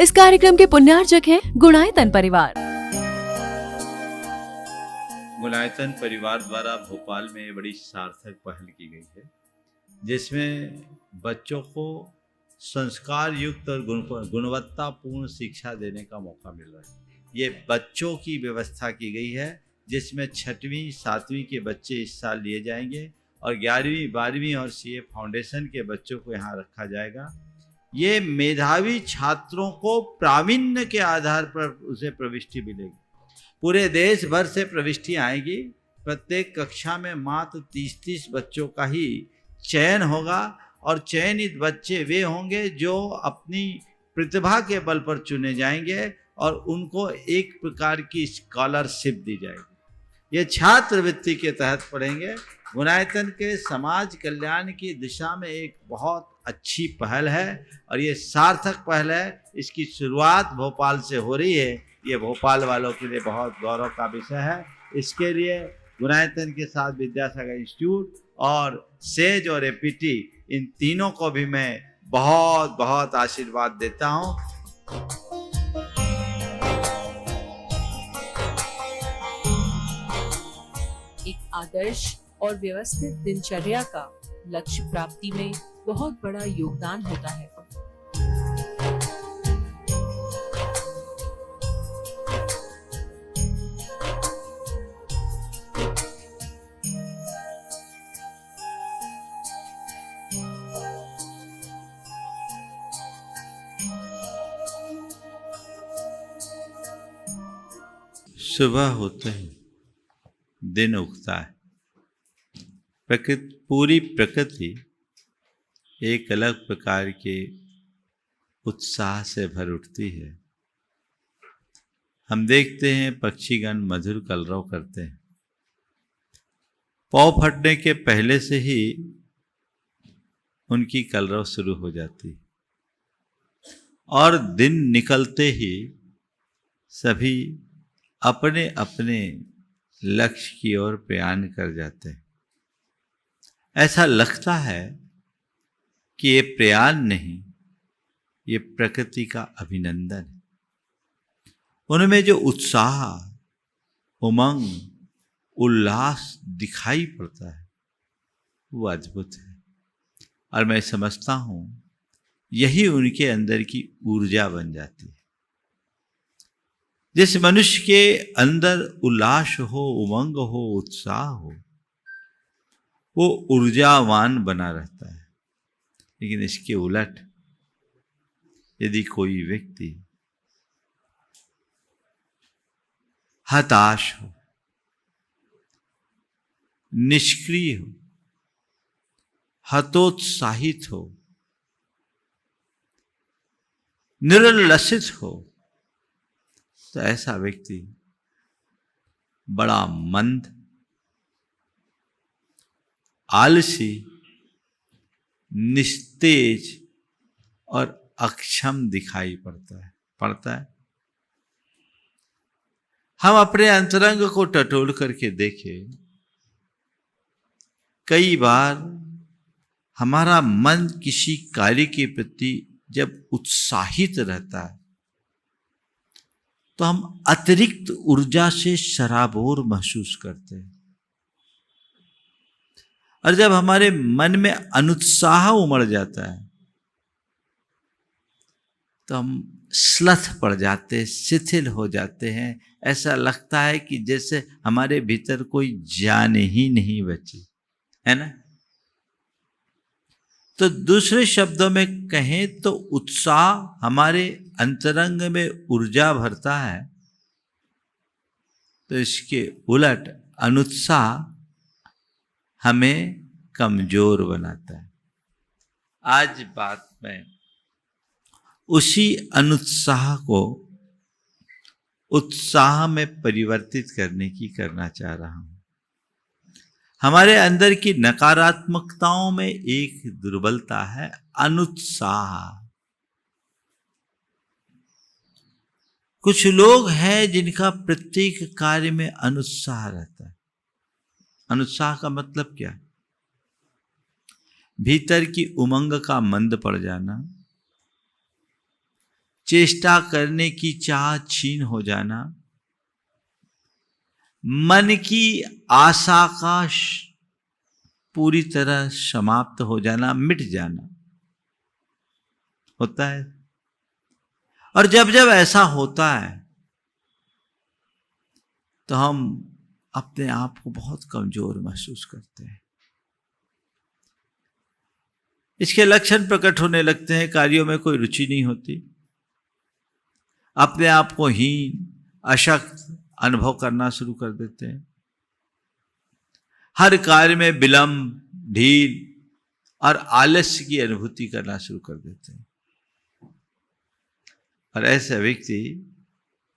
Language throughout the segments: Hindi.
इस कार्यक्रम के पुण्यार्चक हैं गुणायतन परिवार। गुणायतन परिवार द्वारा भोपाल में बड़ी सार्थक पहल की गई है, जिसमें बच्चों को संस्कार युक्त और गुणवत्तापूर्ण शिक्षा देने का मौका मिल रहा है। ये बच्चों की व्यवस्था की गई है, जिसमें 6वीं 7वीं के बच्चे इस साल लिए जाएंगे और 11वीं 12वीं और सीए फाउंडेशन के बच्चों को यहाँ रखा जाएगा। ये मेधावी छात्रों को प्रावीण्य के आधार पर उसे प्रविष्टि मिलेगी। पूरे देश भर से प्रविष्टियाँ आएगी। प्रत्येक कक्षा में मात्र 30-30 बच्चों का ही चयन होगा और चयनित बच्चे वे होंगे जो अपनी प्रतिभा के बल पर चुने जाएंगे और उनको एक प्रकार की स्कॉलरशिप दी जाएगी। ये छात्रवृत्ति के तहत पढ़ेंगे। गुणायतन के समाज कल्याण की दिशा में एक बहुत अच्छी पहल है और ये सार्थक पहल है। इसकी शुरुआत भोपाल से हो रही है। ये भोपाल वालों के लिए बहुत गौरव का विषय है। इसके लिए गुणायतन के साथ विद्यासागर इंस्टीट्यूट और सेज और एपीटी, इन तीनों को भी मैं बहुत बहुत आशीर्वाद देता हूँ। एक आदर्श और व्यवस्थित दिनचर्या का लक्ष्य प्राप्ति में बहुत बड़ा योगदान होता है। सुबह होते ही दिन उगता है। पूरी प्रकृति एक अलग प्रकार के उत्साह से भर उठती है। हम देखते हैं पक्षीगण मधुर कलरव करते हैं। पौ फटने के पहले से ही उनकी कलरव शुरू हो जाती है और दिन निकलते ही सभी अपने अपने लक्ष्य की ओर प्रयाण कर जाते हैं। ऐसा लगता है कि ये प्रयाण नहीं, ये प्रकृति का अभिनंदन है। उनमें जो उत्साह, उमंग, उल्लास दिखाई पड़ता है वो अद्भुत है और मैं समझता हूँ यही उनके अंदर की ऊर्जा बन जाती है। जिस मनुष्य के अंदर उल्लास हो, उमंग हो, उत्साह हो, वो ऊर्जावान बना रहता है। लेकिन इसके उलट यदि कोई व्यक्ति हताश हो, निष्क्रिय हो, हतोत्साहित हो, निरुल्लसित हो, तो ऐसा व्यक्ति बड़ा मंद, आलसी, निस्तेज और अक्षम दिखाई पड़ता है। हम अपने अंतरंग को टटोल करके देखें। कई बार हमारा मन किसी कार्य के प्रति जब उत्साहित रहता है तो हम अतिरिक्त ऊर्जा से सराबोर महसूस करते हैं और जब हमारे मन में अनुत्साह उमड़ जाता है तो हम श्लथ पड़ जाते हैं, शिथिल हो जाते हैं। ऐसा लगता है कि जैसे हमारे भीतर कोई जान ही नहीं बची है ना। तो दूसरे शब्दों में कहें तो उत्साह हमारे अंतरंग में ऊर्जा भरता है, तो इसके उलट अनुत्साह हमें कमजोर बनाता है। आज बात में उसी अनुत्साह को उत्साह में परिवर्तित करना चाह रहा हूं। हमारे अंदर की नकारात्मकताओं में एक दुर्बलता है, अनुत्साह। कुछ लोग हैं जिनका प्रत्येक कार्य में अनुत्साह रहता है। अनुत्साह का मतलब क्या? भीतर की उमंग का मंद पड़ जाना, चेष्टा करने की चाह छीन हो जाना, मन की आशा का पूरी तरह समाप्त हो जाना, मिट जाना होता है। और जब जब ऐसा होता है तो हम अपने आप को बहुत कमजोर महसूस करते हैं। इसके लक्षण प्रकट होने लगते हैं। कार्यों में कोई रुचि नहीं होती, अपने आप को हीन अशक्त अनुभव करना शुरू कर देते हैं, हर कार्य में विलंब, ढील और आलस्य की अनुभूति करना शुरू कर देते हैं। और ऐसा व्यक्ति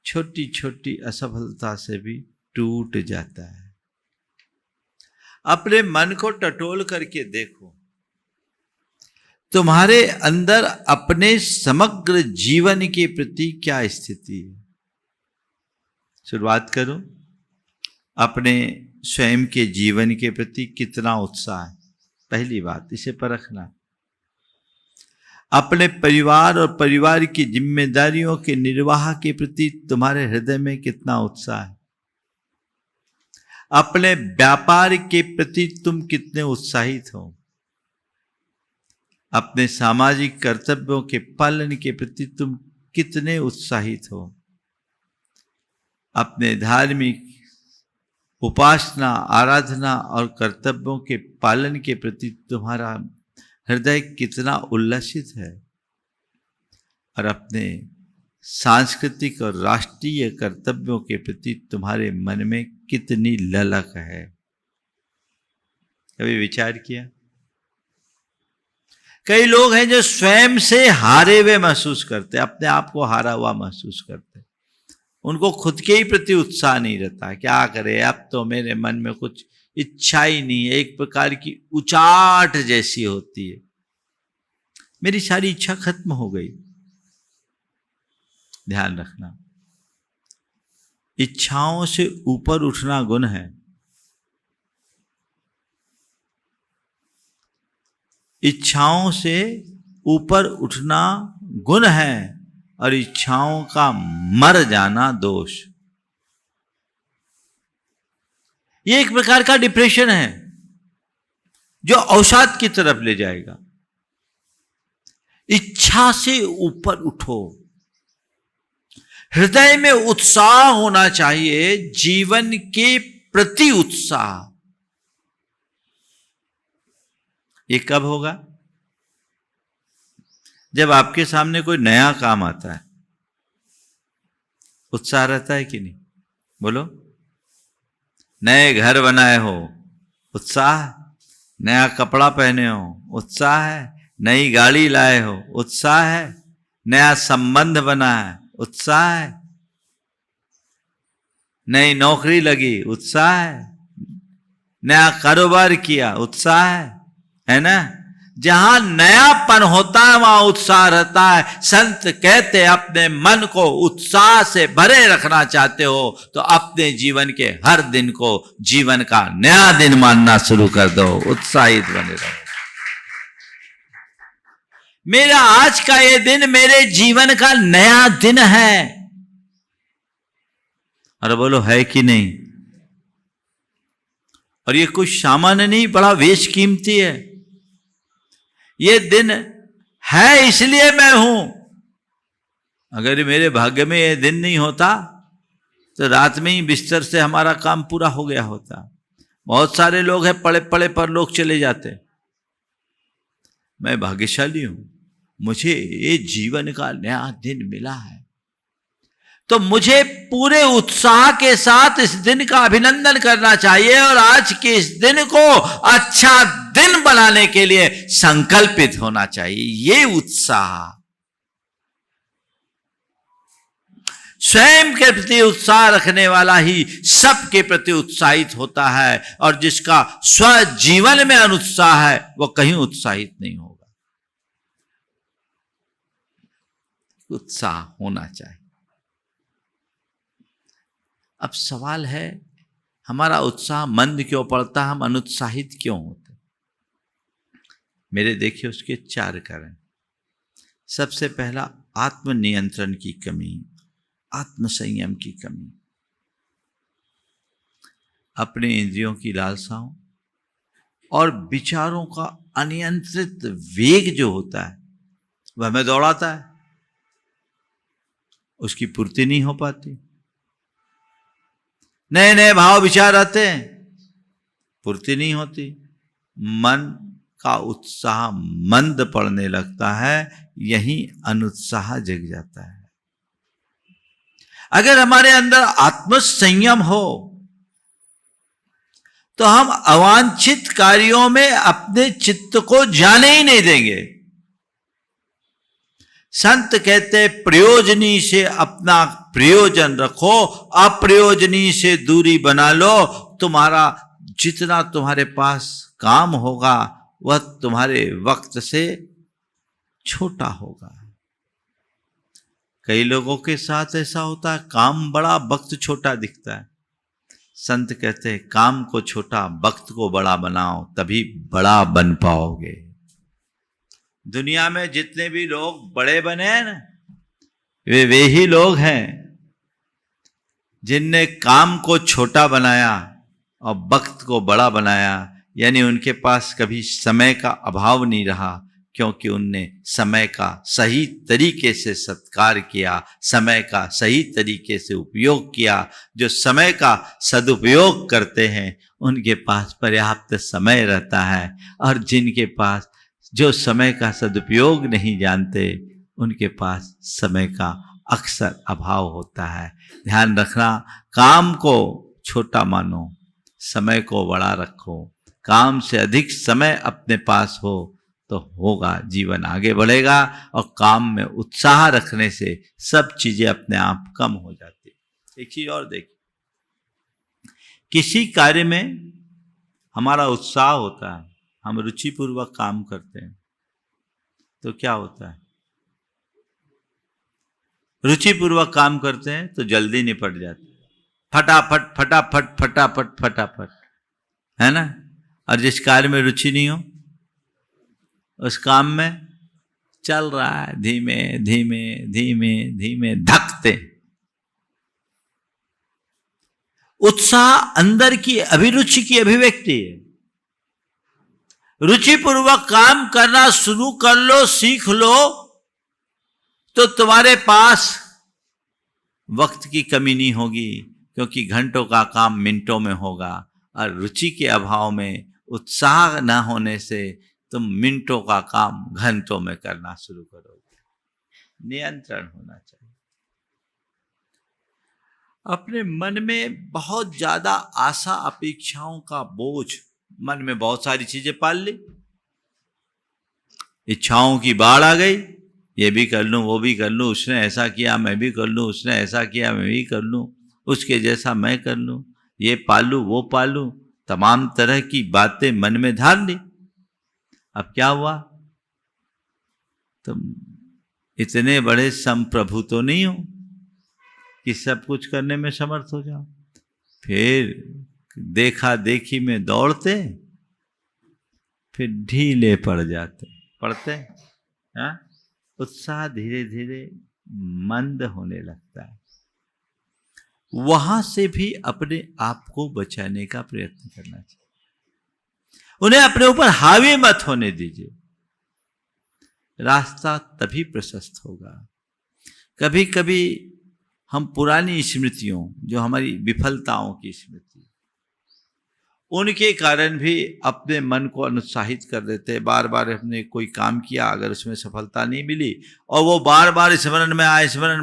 छोटी छोटी असफलता से भी टूट जाता है। अपने मन को टटोल करके देखो, तुम्हारे अंदर अपने समग्र जीवन के प्रति क्या स्थिति है। शुरुआत करो, अपने स्वयं के जीवन के प्रति कितना उत्साह है। पहली बात, इसे परखना। अपने परिवार और परिवार की जिम्मेदारियों के निर्वाह के प्रति तुम्हारे हृदय में कितना उत्साह है। अपने व्यापार के प्रति तुम कितने उत्साहित हो। अपने सामाजिक कर्तव्यों के पालन के प्रति तुम कितने उत्साहित हो। अपने धार्मिक उपासना, आराधना और कर्तव्यों के पालन के प्रति तुम्हारा हृदय कितना उल्लसित है। और अपने सांस्कृतिक और राष्ट्रीय कर्तव्यों के प्रति तुम्हारे मन में कितनी ललक है। कभी विचार किया? कई लोग हैं जो स्वयं से हारे हुए महसूस करते, अपने आप को हारा हुआ महसूस करते। उनको खुद के ही प्रति उत्साह नहीं रहता। क्या करे, अब तो मेरे मन में कुछ इच्छा ही नहीं है। एक प्रकार की उचाट जैसी होती है, मेरी सारी इच्छा खत्म हो गई। ध्यान रखना, इच्छाओं से ऊपर उठना गुण है। इच्छाओं से ऊपर उठना गुण है और इच्छाओं का मर जाना दोष। ये एक प्रकार का डिप्रेशन है जो अवसाद की तरफ ले जाएगा। इच्छा से ऊपर उठो। हृदय में उत्साह होना चाहिए, जीवन के प्रति उत्साह। ये कब होगा? जब आपके सामने कोई नया काम आता है। उत्साह रहता है कि नहीं? बोलो। नए घर बनाए हो, उत्साह। नया कपड़ा पहने हो, उत्साह है। नई गाड़ी लाए हो, उत्साह है। नया संबंध बना है, उत्साह है। नई नौकरी लगी, उत्साह है। नया कारोबार किया, उत्साह है ना? जहां नयापन होता है वहां उत्साह रहता है। संत कहते अपने मन को उत्साह से भरे रखना चाहते हो तो अपने जीवन के हर दिन को जीवन का नया दिन मानना शुरू कर दो, उत्साहित बने रहो। मेरा आज का ये दिन मेरे जीवन का नया दिन है। अरे बोलो, है कि नहीं? और ये कुछ सामान्य नहीं, बड़ा बेशकीमती है। ये दिन है इसलिए मैं हूं। अगर मेरे भाग्य में ये दिन नहीं होता तो रात में ही बिस्तर से हमारा काम पूरा हो गया होता। बहुत सारे लोग हैं पड़े पड़े पर लोग चले जाते। मैं भाग्यशाली हूं, मुझे ये जीवन का नया दिन मिला है, तो मुझे पूरे उत्साह के साथ इस दिन का अभिनंदन करना चाहिए और आज के इस दिन को अच्छा दिन बनाने के लिए संकल्पित होना चाहिए। ये उत्साह स्वयं के प्रति उत्साह रखने वाला ही सबके प्रति उत्साहित होता है, और जिसका स्व जीवन में अनुत्साह है वो कहीं उत्साहित नहीं होगा। उत्साह होना चाहिए। अब सवाल है, हमारा उत्साह मंद क्यों पड़ता, हम अनुत्साहित क्यों होते? मेरे देखिए उसके 4 कारण। सबसे पहला, आत्मनियंत्रण की कमी, आत्मसंयम की कमी, अपने इंद्रियों की लालसाओं और विचारों का अनियंत्रित वेग जो होता है वह हमें दौड़ाता है, उसकी पूर्ति नहीं हो पाती। नए नए भाव विचार आते हैं, पूर्ति नहीं होती, मन का उत्साह मंद पड़ने लगता है, यही अनुत्साह जग जाता है। अगर हमारे अंदर आत्मसंयम हो तो हम अवांछित कार्यों में अपने चित्त को जाने ही नहीं देंगे। संत कहते प्रयोजनी से अपना प्रयोजन रखो, अप्रयोजनी से दूरी बना लो। तुम्हारा जितना तुम्हारे पास काम होगा वह तुम्हारे वक्त से छोटा होगा। कई लोगों के साथ ऐसा होता है, काम बड़ा वक्त छोटा दिखता है। संत कहते हैं काम को छोटा, वक्त को बड़ा बनाओ, तभी बड़ा बन पाओगे। दुनिया में जितने भी लोग बड़े बने हैं ना, वे ही लोग हैं जिनने काम को छोटा बनाया और वक्त को बड़ा बनाया। यानी उनके पास कभी समय का अभाव नहीं रहा, क्योंकि उनने समय का सही तरीके से सत्कार किया, समय का सही तरीके से उपयोग किया। जो समय का सदुपयोग करते हैं उनके पास पर्याप्त समय रहता है, और जिनके पास जो समय का सदुपयोग नहीं जानते उनके पास समय का अक्सर अभाव होता है। ध्यान रखना, काम को छोटा मानो, समय को बड़ा रखो। काम से अधिक समय अपने पास हो तो होगा, जीवन आगे बढ़ेगा, और काम में उत्साह रखने से सब चीजें अपने आप कम हो जाती। एक चीज और देखिए, किसी कार्य में हमारा उत्साह होता है, हम रुचिपूर्वक काम करते हैं, तो क्या होता है? रुचिपूर्वक काम करते हैं तो जल्दी निपट जाते, फटाफट फटाफट फटाफट फटाफट, है ना। और जिस कार्य में रुचि नहीं हो उस काम में चल रहा है धीमे धीमे धीमे धीमे धकते। उत्साह अंदर की अभिरुचि की अभिव्यक्ति है। रुचिपूर्वक काम करना शुरू कर लो, सीख लो, तो तुम्हारे पास वक्त की कमी नहीं होगी, क्योंकि घंटों का काम मिनटों में होगा। और रुचि के अभाव में, उत्साह न होने से तुम मिनटों का काम घंटों में करना शुरू करोगे। नियंत्रण होना चाहिए। अपने मन में बहुत ज्यादा आशा अपेक्षाओं का बोझ, मन में बहुत सारी चीजें पाल ली, इच्छाओं की बाढ़ आ गई, ये भी कर लूं, वो भी कर लूं, उसने ऐसा किया मैं भी कर लूं, उसने ऐसा किया मैं भी कर लूं, उसके जैसा मैं कर लूं, ये पालूं वो पालूं, तमाम तरह की बातें मन में धार ली। अब क्या हुआ? तुम इतने बड़े संप्रभु तो नहीं हो कि सब कुछ करने में समर्थ हो जाओ। फिर देखा देखी में दौड़ते, फिर ढीले पड़ जाते, पड़ते हैं। उत्साह धीरे धीरे मंद होने लगता है। वहां से भी अपने आप को बचाने का प्रयत्न करना चाहिए। उन्हें अपने ऊपर हावी मत होने दीजिए, रास्ता तभी प्रशस्त होगा। कभी कभी हम पुरानी स्मृतियों, जो हमारी विफलताओं की स्मृति, उनके कारण भी अपने मन को अनुत्साहित कर देते। बार बार हमने कोई काम किया, अगर उसमें सफलता नहीं मिली और वो बार बार स्मरण में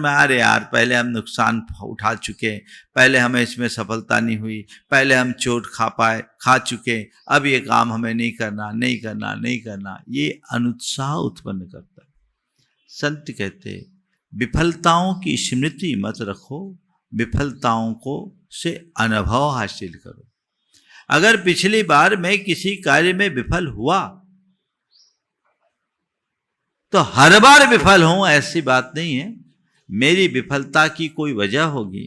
आ रहे यार पहले हम नुकसान उठा चुके, पहले हमें इसमें सफलता नहीं हुई, पहले हम चोट खा चुके, अब ये काम हमें नहीं करना, ये अनुत्साह उत्पन्न करता है। संत कहते विफलताओं की स्मृति मत रखो, विफलताओं को से अनुभव हासिल करो। अगर पिछली बार मैं किसी कार्य में विफल हुआ तो हर बार विफल हूं ऐसी बात नहीं है। मेरी विफलता की कोई वजह होगी,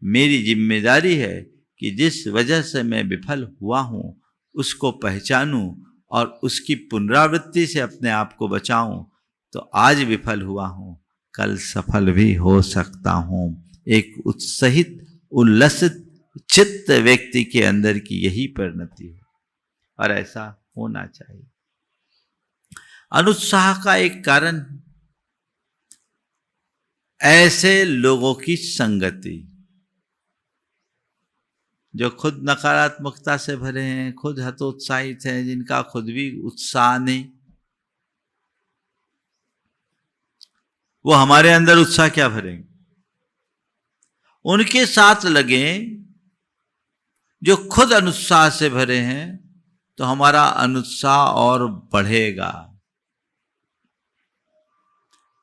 मेरी जिम्मेदारी है कि जिस वजह से मैं विफल हुआ हूं उसको पहचानूं और उसकी पुनरावृत्ति से अपने आप को बचाऊं। तो आज विफल हुआ हूं, कल सफल भी हो सकता हूं। एक उत्साहित उल्लसित चित्त व्यक्ति के अंदर की यही परिणति है और ऐसा होना चाहिए। अनुत्साह का एक कारण ऐसे लोगों की संगति जो खुद नकारात्मकता से भरे हैं, खुद हतोत्साहित हैं, जिनका खुद भी उत्साह नहीं, वो हमारे अंदर उत्साह क्या भरेंगे? उनके साथ लगे जो खुद अनुत्साह से भरे हैं, तो हमारा अनुत्साह और बढ़ेगा।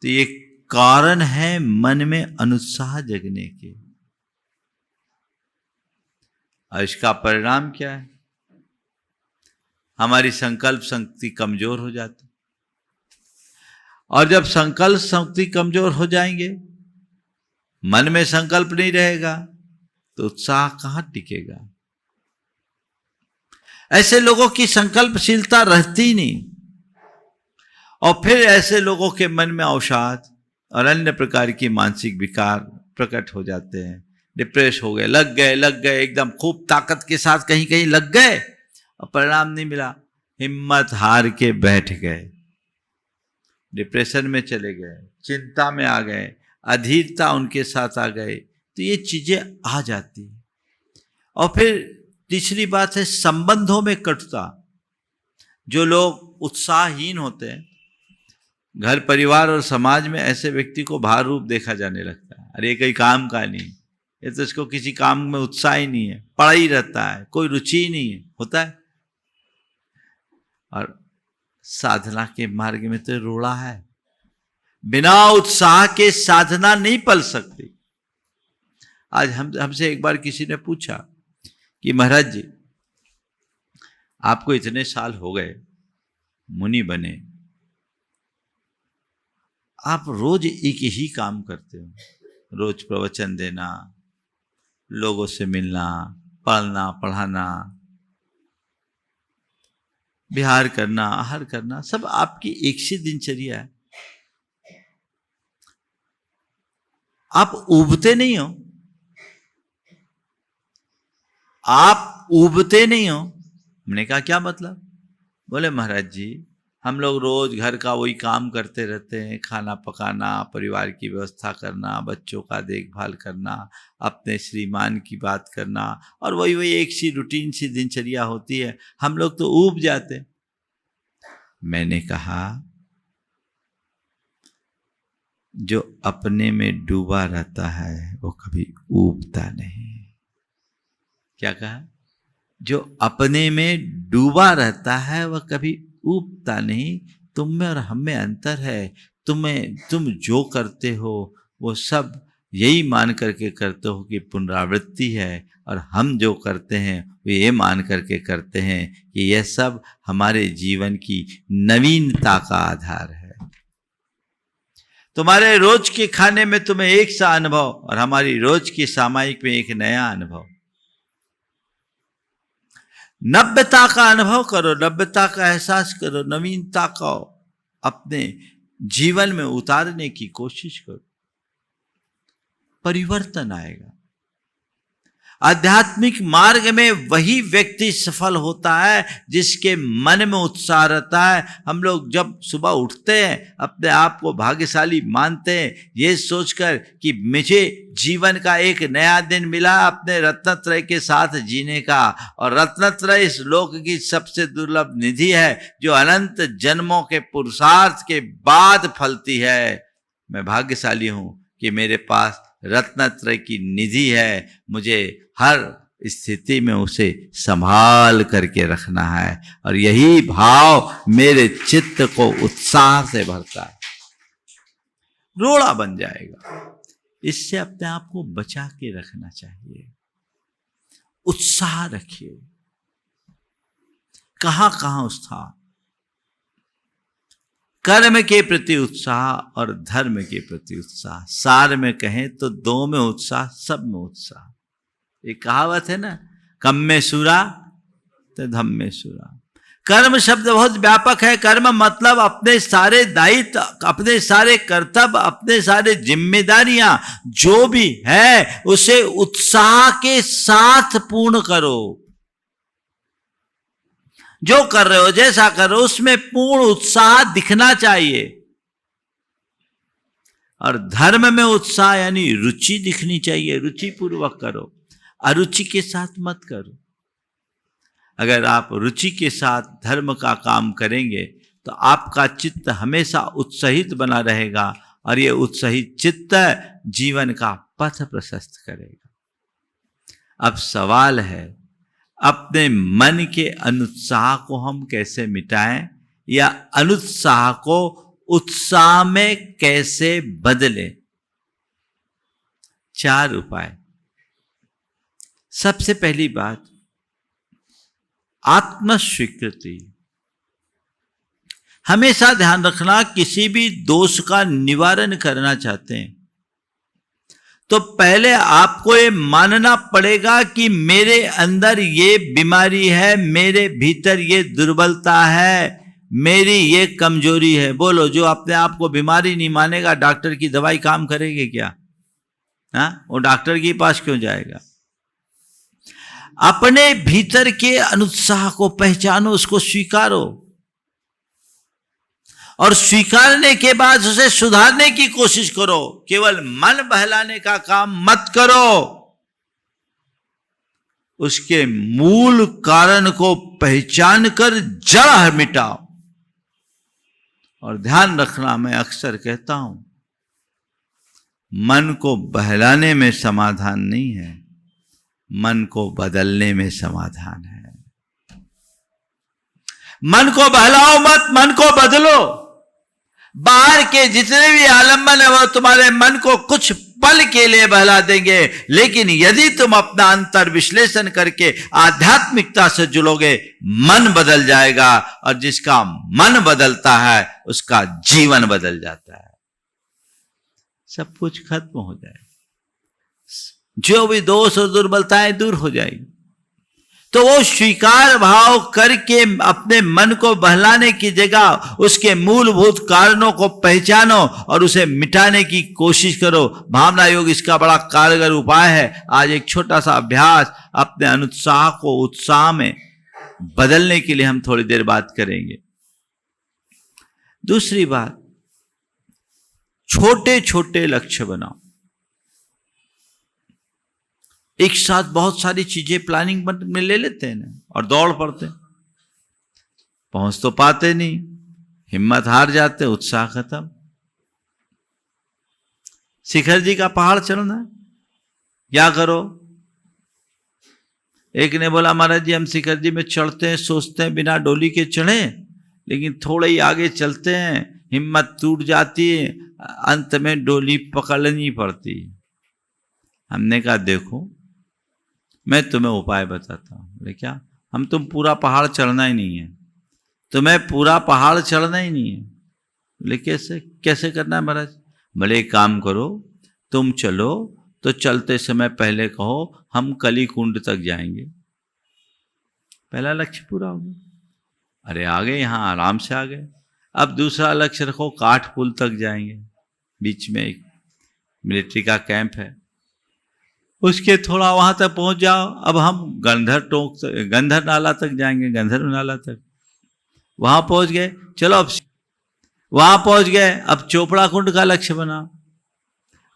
तो ये कारण है मन में अनुत्साह जगने के। और इसका परिणाम क्या है? हमारी संकल्प शक्ति कमजोर हो जाती, और जब संकल्प शक्ति कमजोर हो जाएंगे, मन में संकल्प नहीं रहेगा, तो उत्साह कहां टिकेगा? ऐसे लोगों की संकल्पशीलता रहती नहीं, और फिर ऐसे लोगों के मन में अवसाद और अन्य प्रकार की मानसिक विकार प्रकट हो जाते हैं। डिप्रेस हो गए, लग गए, एकदम खूब ताकत के साथ कहीं कहीं लग गए और परिणाम नहीं मिला, हिम्मत हार के बैठ गए, डिप्रेशन में चले गए, चिंता में आ गए, अधीरता उनके साथ आ गए। तो ये चीजें आ जाती हैं। और फिर तीसरी बात है संबंधों में कटुता। जो लोग उत्साहहीन होते हैं, घर परिवार और समाज में ऐसे व्यक्ति को भार रूप देखा जाने लगता है। अरे कोई काम का नहीं, ये तो इसको किसी काम में उत्साह ही नहीं है, पड़ा ही रहता है, कोई रुचि ही नहीं है, होता है। और साधना के मार्ग में तो रोड़ा है, बिना उत्साह के साधना नहीं पल सकती। आज हमसे एक बार किसी ने पूछा कि महाराज जी, आपको इतने साल हो गए मुनि बने, आप रोज एक ही काम करते हो, रोज प्रवचन देना, लोगों से मिलना, पढ़ना पढ़ाना, विहार करना, आहार करना, सब आपकी एक सी दिनचर्या है। आप उबते नहीं हो, आप उबते नहीं हो। मैंने कहा क्या मतलब? बोले महाराज जी, हम लोग रोज घर का वही काम करते रहते हैं, खाना पकाना, परिवार की व्यवस्था करना, बच्चों का देखभाल करना, अपने श्रीमान की बात करना, और वही एक सी रूटीन सी दिनचर्या होती है, हम लोग तो ऊब जाते। मैंने कहा जो अपने में डूबा रहता है वो कभी ऊबता नहीं। क्या कहा? जो अपने में डूबा रहता है वह कभी ऊबता नहीं। तुम में और हम में अंतर है। तुम जो करते हो वो सब यही मान करके करते हो कि पुनरावृत्ति है, और हम जो करते हैं वो ये मान करके करते हैं कि यह सब हमारे जीवन की नवीनता का आधार है। तुम्हारे रोज के खाने में तुम्हें एक सा अनुभव, और हमारी रोज की सामायिक में एक नया अनुभव। नव्यता का अनुभव करो, नव्यता का एहसास करो, नवीनता को अपने जीवन में उतारने की कोशिश करो, परिवर्तन आएगा। आध्यात्मिक मार्ग में वही व्यक्ति सफल होता है जिसके मन में उत्साह रहता है। हम लोग जब सुबह उठते हैं अपने आप को भाग्यशाली मानते हैं, ये सोचकर कि मुझे जीवन का एक नया दिन मिला अपने रत्नत्रय के साथ जीने का, और रत्नत्रय इस लोक की सबसे दुर्लभ निधि है जो अनंत जन्मों के पुरुषार्थ के बाद फलती है। मैं भाग्यशाली हूं कि मेरे पास रत्नत्रय की निधि है, मुझे हर स्थिति में उसे संभाल करके रखना है, और यही भाव मेरे चित्त को उत्साह से भरता है, रोड़ा बन जाएगा। इससे अपने आप को बचा के रखना चाहिए। उत्साह रखिए। कहां कहां उत्साह? कर्म के प्रति उत्साह और धर्म के प्रति उत्साह। सार में कहें तो दो में उत्साह, सब में उत्साह। एक कहावत है ना, कम में सूरा तो धम में सूरा। कर्म शब्द बहुत व्यापक है। कर्म मतलब अपने सारे दायित्व, अपने सारे कर्तव्य, अपने सारे जिम्मेदारियां जो भी है उसे उत्साह के साथ पूर्ण करो। जो कर रहे हो, जैसा कर रहे हो, उसमें पूर्ण उत्साह दिखना चाहिए। और धर्म में उत्साह यानी रुचि दिखनी चाहिए। रुचि पूर्वक करो, अरुचि के साथ मत करो। अगर आप रुचि के साथ धर्म का काम करेंगे तो आपका चित्त हमेशा उत्साहित बना रहेगा और ये उत्साहित चित्त जीवन का पथ प्रशस्त करेगा। अब सवाल है, अपने मन के अनुत्साह को हम कैसे मिटाएं या अनुत्साह को उत्साह में कैसे बदलें? 4 उपाय। सबसे पहली बात, आत्म स्वीकृति। हमेशा ध्यान रखना, किसी भी दोष का निवारण करना चाहते हैं तो पहले आपको ये मानना पड़ेगा कि मेरे अंदर ये बीमारी है, मेरे भीतर ये दुर्बलता है, मेरी ये कमजोरी है। बोलो, जो अपने आप को बीमारी नहीं मानेगा, डॉक्टर की दवाई काम करेगी क्या? हाँ, वो डॉक्टर के पास क्यों जाएगा? अपने भीतर के अनुत्साह को पहचानो, उसको स्वीकारो और स्वीकारने के बाद उसे सुधारने की कोशिश करो। केवल मन बहलाने का काम मत करो, उसके मूल कारण को पहचान कर जड़ मिटाओ। और ध्यान रखना, मैं अक्सर कहता हूं, मन को बहलाने में समाधान नहीं है, मन को बदलने में समाधान है। मन को बहलाओ मत, मन को बदलो। बाहर के जितने भी आलम्बन है वो तुम्हारे मन को कुछ पल के लिए बहला देंगे, लेकिन यदि तुम अपना अंतर विश्लेषण करके आध्यात्मिकता से जुड़ोगे, मन बदल जाएगा। और जिसका मन बदलता है उसका जीवन बदल जाता है, सब कुछ खत्म हो जाएगा, जो भी दोष और दुर्बलताएं दूर हो जाएगी। तो वो स्वीकार भाव करके अपने मन को बहलाने की जगह उसके मूलभूत कारणों को पहचानो और उसे मिटाने की कोशिश करो। भावना योग इसका बड़ा कारगर उपाय है। आज एक छोटा सा अभ्यास अपने अनुत्साह को उत्साह में बदलने के लिए हम थोड़ी देर बात करेंगे। दूसरी बात, छोटे छोटे लक्ष्य बनाओ। एक साथ बहुत सारी चीजें प्लानिंग में ले लेते हैं ना और दौड़ पड़ते, पहुंच तो पाते नहीं, हिम्मत हार जाते, उत्साह खत्म। शिखर जी का पहाड़ चढ़ना, क्या करो? एक ने बोला, महाराज जी हम शिखर जी में चढ़ते हैं, सोचते हैं बिना डोली के चढ़े, लेकिन थोड़े ही आगे चलते हैं, हिम्मत टूट जाती है, अंत में डोली पकड़नी पड़ती। हमने कहा देखो मैं तुम्हें उपाय बताता हूं। बोले क्या? हम तुम पूरा पहाड़ चढ़ना ही नहीं है, तुम्हें पूरा पहाड़ चढ़ना ही नहीं है। बोले कैसे? कैसे करना है महाराज? बोले एक काम करो, तुम चलो तो चलते समय पहले कहो हम कली कुंड तक जाएंगे, पहला लक्ष्य पूरा हो गया। अरे आ गए, यहाँ आराम से आ गए। अब दूसरा लक्ष्य रखो, काठ पुल तक जाएंगे, बीच में एक मिलिट्री का कैंप है, उसके थोड़ा वहां तक पहुंच जाओ। अब हम गंधर नाला तक जाएंगे, गंधर नाला तक, वहां पहुंच गए, चलो अब वहां पहुंच गए, अब चोपड़ा कुंड का लक्ष्य बना,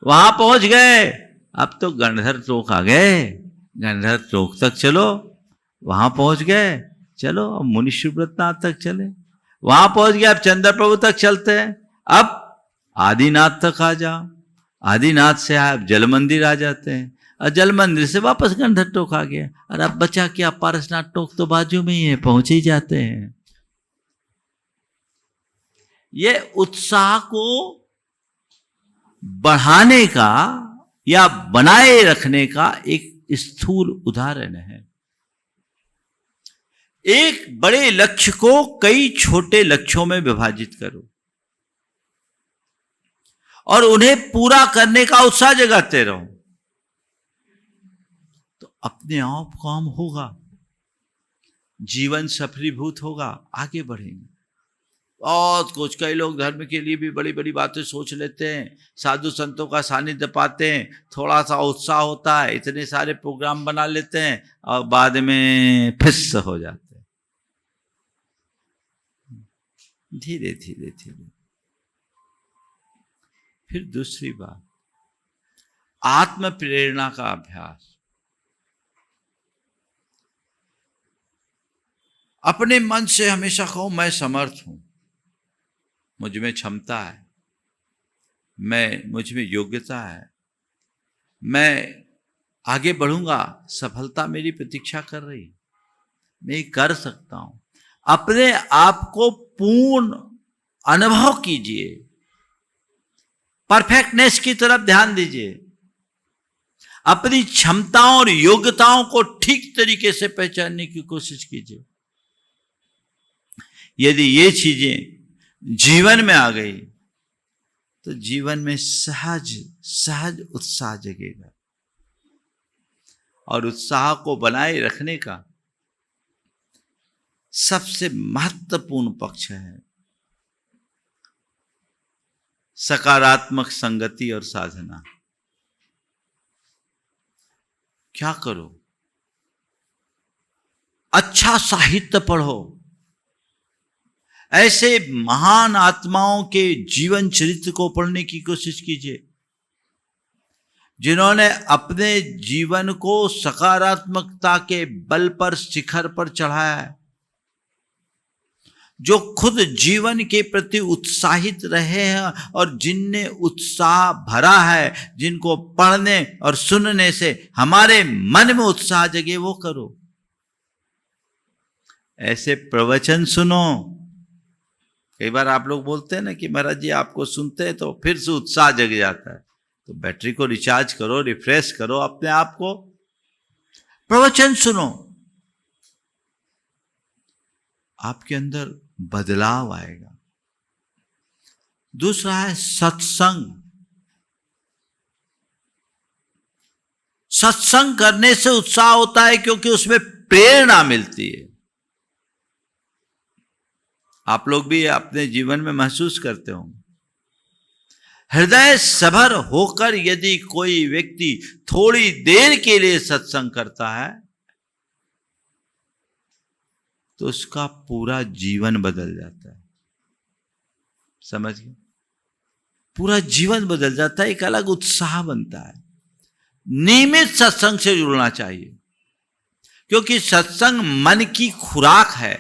वहां पहुंच गए, अब तो गंधर टोक आ गए, गंधर टोक तक चलो, वहां पहुंच गए, चलो अब मुनि सुब्रतनाथ तक चले, वहां पहुंच गए, अब चंद्र प्रभु तक चलते हैं, अब आदिनाथ तक आ जाओ, आदिनाथ से आप जल मंदिर आ जाते हैं, और जल मंदिर से वापस गंधर टोक आ गया, और अब बचा क्या? पारसनाथ टोक तो बाजू में ही है, पहुंच ही जाते हैं। ये उत्साह को बढ़ाने का या बनाए रखने का एक स्थूल उदाहरण है। एक बड़े लक्ष्य को कई छोटे लक्ष्यों में विभाजित करो और उन्हें पूरा करने का उत्साह जगाते रहो, तो अपने आप काम होगा। जीवन सफलीभूत होगा, आगे बढ़ेंगे। बहुत कुछ, कई लोग धर्म के लिए भी बड़ी बड़ी बातें सोच लेते हैं, साधु संतों का सानिध्य पाते हैं, थोड़ा सा उत्साह होता है, इतने सारे प्रोग्राम बना लेते हैं और बाद में फिस हो जाते हैं। धीरे धीरे धीरे। फिर दूसरी बात, आत्म प्रेरणा का अभ्यास। अपने मन से हमेशा कहो मैं समर्थ हूं, मुझ में क्षमता है, मुझ में योग्यता है, मैं आगे बढ़ूंगा, सफलता मेरी प्रतीक्षा कर रही, मैं कर सकता हूं। अपने आप को पूर्ण अनुभव कीजिए, परफेक्टनेस की तरफ ध्यान दीजिए, अपनी क्षमताओं और योग्यताओं को ठीक तरीके से पहचानने की कोशिश कीजिए। यदि ये चीजें जीवन में आ गई तो जीवन में सहज उत्साह जगेगा। और उत्साह को बनाए रखने का सबसे महत्वपूर्ण पक्ष है सकारात्मक संगति और साधना। क्या करो? अच्छा साहित्य पढ़ो, ऐसे महान आत्माओं के जीवन चरित्र को पढ़ने की कोशिश कीजिए जिन्होंने अपने जीवन को सकारात्मकता के बल पर शिखर पर चढ़ाया है, जो खुद जीवन के प्रति उत्साहित रहे हैं और जिनने उत्साह भरा है, जिनको पढ़ने और सुनने से हमारे मन में उत्साह जगे, वो करो। ऐसे प्रवचन सुनो। कई बार आप लोग बोलते हैं ना कि महाराज जी आपको सुनते हैं तो फिर से उत्साह जग जाता है, तो बैटरी को रिचार्ज करो, रिफ्रेश करो अपने आप को, प्रवचन सुनो, आपके अंदर बदलाव आएगा। दूसरा है सत्संग। सत्संग करने से उत्साह होता है क्योंकि उसमें प्रेरणा मिलती है। आप लोग भी अपने जीवन में महसूस करते होंगे, हृदय सभर होकर यदि कोई व्यक्ति थोड़ी देर के लिए सत्संग करता है तो उसका पूरा जीवन बदल जाता है। समझ गए? पूरा जीवन बदल जाता है, एक अलग उत्साह बनता है। नियमित सत्संग से जुड़ना चाहिए क्योंकि सत्संग मन की खुराक है।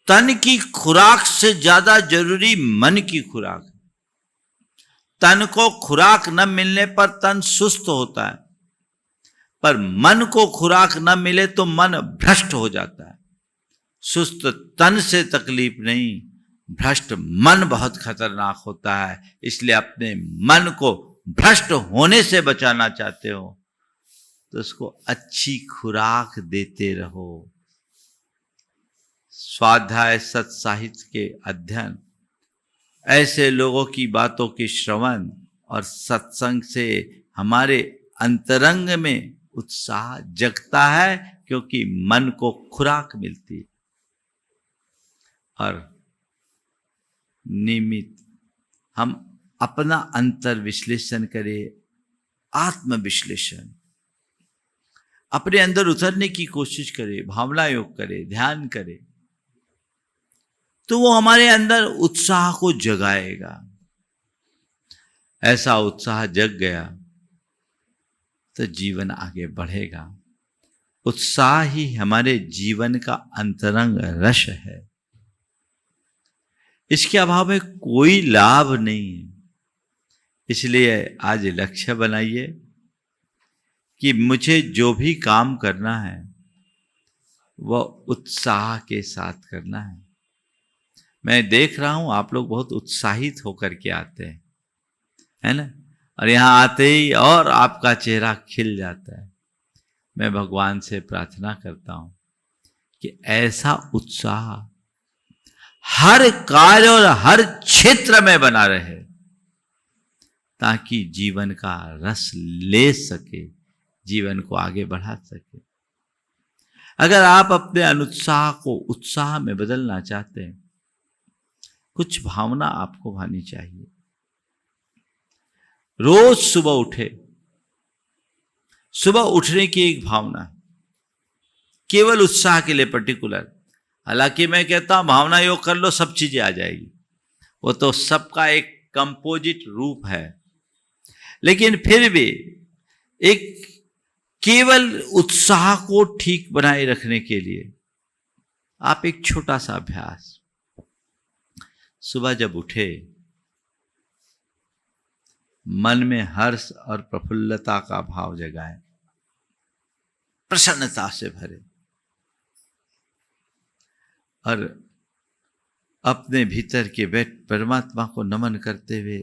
तन की खुराक से ज्यादा जरूरी मन की खुराक है। तन को खुराक न मिलने पर तन सुस्त होता है, पर मन को खुराक न मिले तो मन भ्रष्ट हो जाता है। सुस्त तन से तकलीफ नहीं, भ्रष्ट मन बहुत खतरनाक होता है। इसलिए अपने मन को भ्रष्ट होने से बचाना चाहते हो तो उसको अच्छी खुराक देते रहो। स्वाध्याय, सत्साहित्य के अध्ययन, ऐसे लोगों की बातों के श्रवण और सत्संग से हमारे अंतरंग में उत्साह जगता है क्योंकि मन को खुराक मिलती है। और नियमित हम अपना अंतर विश्लेषण करें, आत्म विश्लेषण, अपने अंदर उतरने की कोशिश करें, भावना योग करें, ध्यान करें, तो वो हमारे अंदर उत्साह को जगाएगा। ऐसा उत्साह जग गया तो जीवन आगे बढ़ेगा। उत्साह ही हमारे जीवन का अंतरंग रस है। इसके अभाव में कोई लाभ नहीं है। इसलिए आज लक्ष्य बनाइए कि मुझे जो भी काम करना है वह उत्साह के साथ करना है। मैं देख रहा हूं आप लोग बहुत उत्साहित होकर के आते हैं, है ना, और यहां आते ही और आपका चेहरा खिल जाता है। मैं भगवान से प्रार्थना करता हूं कि ऐसा उत्साह हर कार्य और हर क्षेत्र में बना रहे ताकि जीवन का रस ले सके, जीवन को आगे बढ़ा सके। अगर आप अपने अनुत्साह को उत्साह में बदलना चाहते हैं, कुछ भावना आपको भानी चाहिए। रोज सुबह उठे, सुबह उठने की एक भावना, केवल उत्साह के लिए पर्टिकुलर। हालांकि मैं कहता हूं भावना योग कर लो, सब चीजें आ जाएगी, वो तो सबका एक कंपोजिट रूप है। लेकिन फिर भी एक केवल उत्साह को ठीक बनाए रखने के लिए आप एक छोटा सा अभ्यास, सुबह जब उठे मन में हर्ष और प्रफुल्लता का भाव जगाएं, प्रसन्नता से भरे, और अपने भीतर के परमात्मा को नमन करते हुए,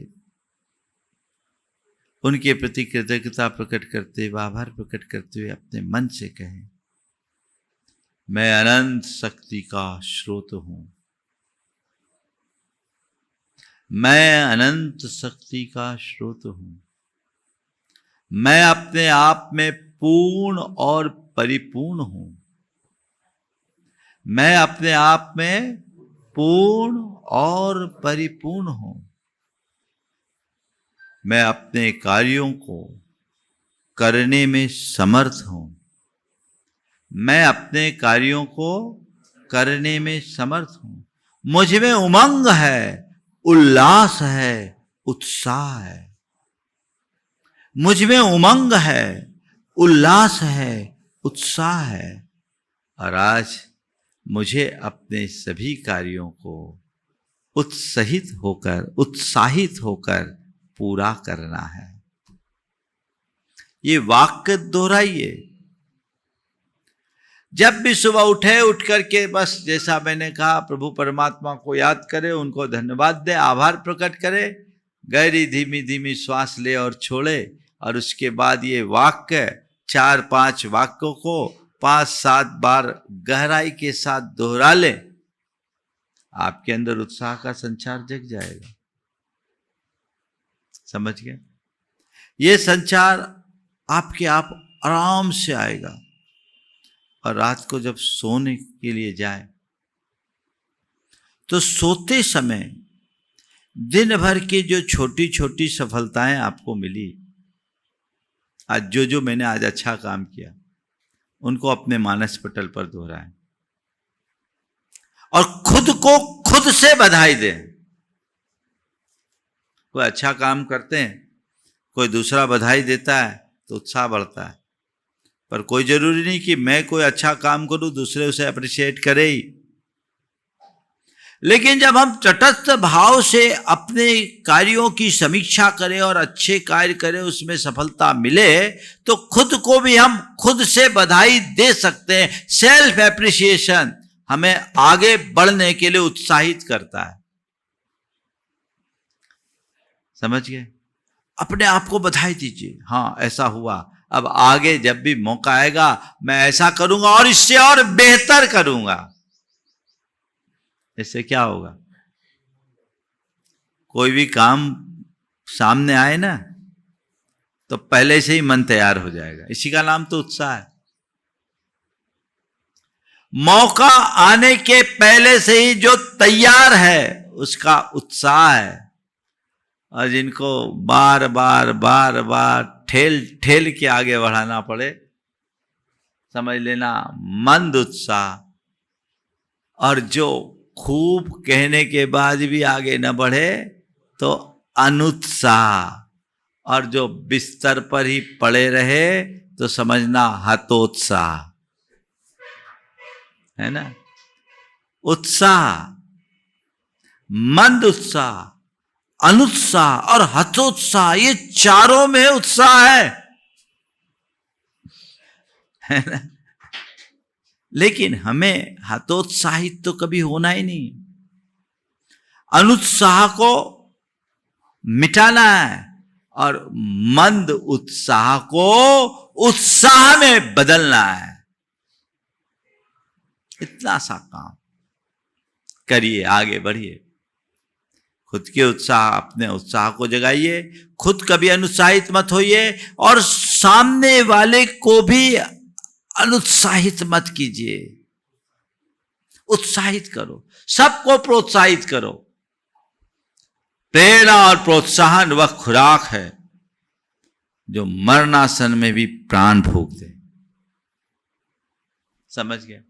उनके प्रति कृतज्ञता प्रकट करते हुए, आभार प्रकट करते हुए अपने मन से कहें, मैं अनंत शक्ति का स्रोत हूं, मैं अनंत शक्ति का स्रोत हूं, मैं अपने आप में पूर्ण और परिपूर्ण हूं, मैं अपने आप में पूर्ण और परिपूर्ण हूं, मैं अपने कार्यों को करने में समर्थ हूं, मैं अपने कार्यों को करने में समर्थ हूं, मुझ में उमंग है, उल्लास है, उत्साह है, मुझ में उमंग है, उल्लास है, उत्साह है, और आज मुझे अपने सभी कार्यों को उत्साहित होकर पूरा करना है। ये वाक्य दोहराइए। जब भी सुबह उठे, उठ करके बस जैसा मैंने कहा, प्रभु परमात्मा को याद करे, उनको धन्यवाद दे, आभार प्रकट करे, गहरी धीमी धीमी श्वास ले और छोड़े, और उसके बाद ये वाक्य 4-5 वाक्यों को 5-7 बार गहराई के साथ दोहरा ले, आपके अंदर उत्साह का संचार जग जाएगा। समझ गए? ये संचार आपके आप आराम से आएगा, और रात को जब सोने के लिए जाए तो सोते समय दिन भर की जो छोटी छोटी सफलताएं आपको मिली, आज जो मैंने आज अच्छा काम किया, उनको अपने मानस पटल पर दोहराएं और खुद को खुद से बधाई दें। कोई अच्छा काम करते हैं, कोई दूसरा बधाई देता है तो उत्साह बढ़ता है, पर कोई जरूरी नहीं कि मैं कोई अच्छा काम करूं दूसरे उसे अप्रिशिएट करे ही। लेकिन जब हम तटस्थ भाव से अपने कार्यों की समीक्षा करें और अच्छे कार्य करें, उसमें सफलता मिले, तो खुद को भी हम खुद से बधाई दे सकते हैं। सेल्फ एप्रिसिएशन हमें आगे बढ़ने के लिए उत्साहित करता है। समझ गए? अपने आप को बधाई दीजिए, हाँ ऐसा हुआ, अब आगे जब भी मौका आएगा मैं ऐसा करूंगा और इससे और बेहतर करूंगा। इससे क्या होगा? कोई भी काम सामने आए ना, तो पहले से ही मन तैयार हो जाएगा। इसी का नाम तो उत्साह है। मौका आने के पहले से ही जो तैयार है उसका उत्साह है, और जिनको बार बार ठेल के आगे बढ़ाना पड़े, समझ लेना मंद उत्साह, और जो खूब कहने के बाद भी आगे न बढ़े तो अनुत्साह, और जो बिस्तर पर ही पड़े रहे तो समझना हतोत्साह है ना। उत्साह, मंद उत्साह, अनुत्साह और हतोत्साह, ये चारों में उत्साह है ना। लेकिन हमें हतोत्साहित तो कभी होना ही नहीं, अनुत्साह को मिटाना है और मंद उत्साह को उत्साह में बदलना है। इतना सा काम करिए, आगे बढ़िए, खुद के उत्साह, अपने उत्साह को जगाइए, खुद कभी अनुत्साहित मत होइए, और सामने वाले को भी अनुत्साहित मत कीजिए, उत्साहित करो, सबको प्रोत्साहित करो। प्रेरणा और प्रोत्साहन वह खुराक है जो मरणासन में भी प्राण फूंक दे। समझ गए?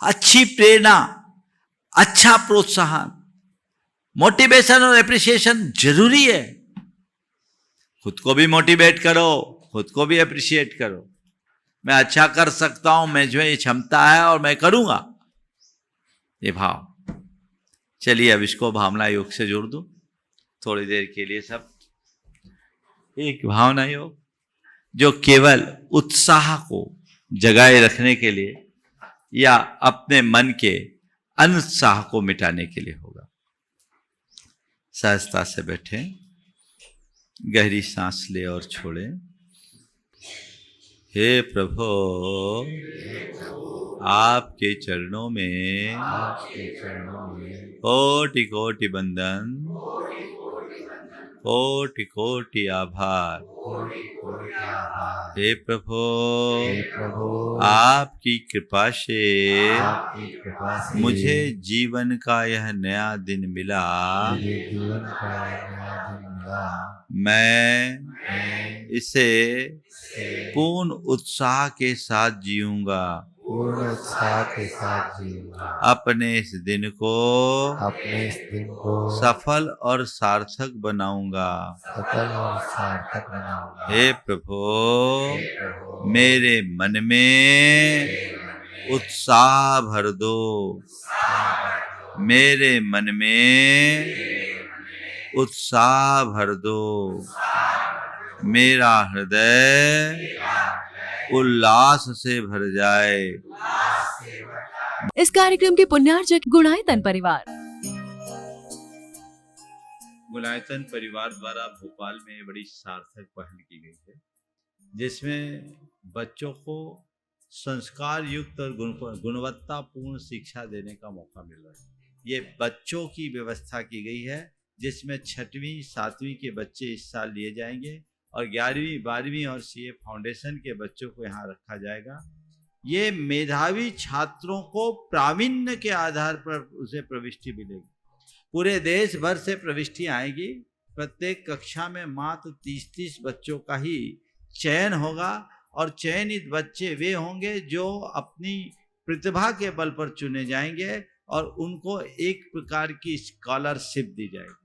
अच्छी प्रेरणा, अच्छा प्रोत्साहन, मोटिवेशन और एप्रिसिएशन जरूरी है। खुद को भी मोटिवेट करो, खुद को भी एप्रिशिएट करो। मैं अच्छा कर सकता हूं, मुझमें ये क्षमता है और मैं करूंगा, ये भाव। चलिए अब इसको भावना योग से जोड़ दूं थोड़ी देर के लिए। सब एक भावना योग जो केवल उत्साह को जगाए रखने के लिए या अपने मन के अनुत्साह को मिटाने के लिए होगा। सहजता से बैठे, गहरी सांस ले और छोड़े। हे प्रभु, आपके चरणों में कोटि कोटि बंदन, कोटि कोटि आभार। हे प्रभु, आपकी कृपा से मुझे जीवन का यह नया दिन मिला। मैं इसे पूर्ण उत्साह के साथ जीऊंगा। अपने इस दिन को सफल और सार्थक बनाऊंगा। हे प्रभु, मेरे मन में उत्साह भर दो। मेरे मन में उत्साह भर दो। मेरा हृदय उल्लास से भर जाए। इस कार्यक्रम के पुण्यार्जक गुणायतन परिवार। गुणायतन परिवार द्वारा भोपाल में बड़ी सार्थक पहल की गई है, जिसमें बच्चों को संस्कार युक्त और गुणवत्तापूर्ण शिक्षा देने का मौका मिल रहा है। ये बच्चों की व्यवस्था की गई है, जिसमें 6वीं 7वीं के बच्चे इस साल लिए जाएंगे और 11वीं 12वीं और सीए फाउंडेशन के बच्चों को यहाँ रखा जाएगा। ये मेधावी छात्रों को प्रावीण्य के आधार पर उसे प्रविष्टि मिलेगी। पूरे देश भर से प्रविष्टि आएगी। प्रत्येक कक्षा में मात्र 30-30 बच्चों का ही चयन होगा और चयनित बच्चे वे होंगे जो अपनी प्रतिभा के बल पर चुने जाएंगे और उनको एक प्रकार की स्कॉलरशिप दी जाएगी।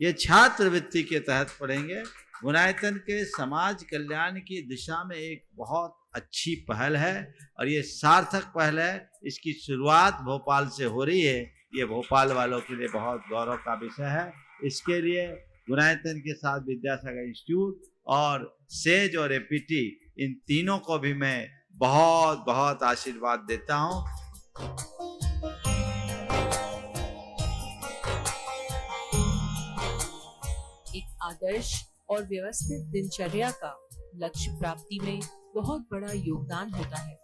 ये छात्रवृत्ति के तहत पढ़ेंगे। गुणायतन के समाज कल्याण की दिशा में एक बहुत अच्छी पहल है और ये सार्थक पहल है। इसकी शुरुआत भोपाल से हो रही है। ये भोपाल वालों के लिए बहुत गौरव का विषय है। इसके लिए गुणायतन के साथ विद्यासागर इंस्टीट्यूट और सेज और एपीटी, इन तीनों को भी मैं बहुत बहुत आशीर्वाद देता हूँ। एक आदर्श और व्यवस्थित दिनचर्या का लक्ष्य प्राप्ति में बहुत बड़ा योगदान होता है।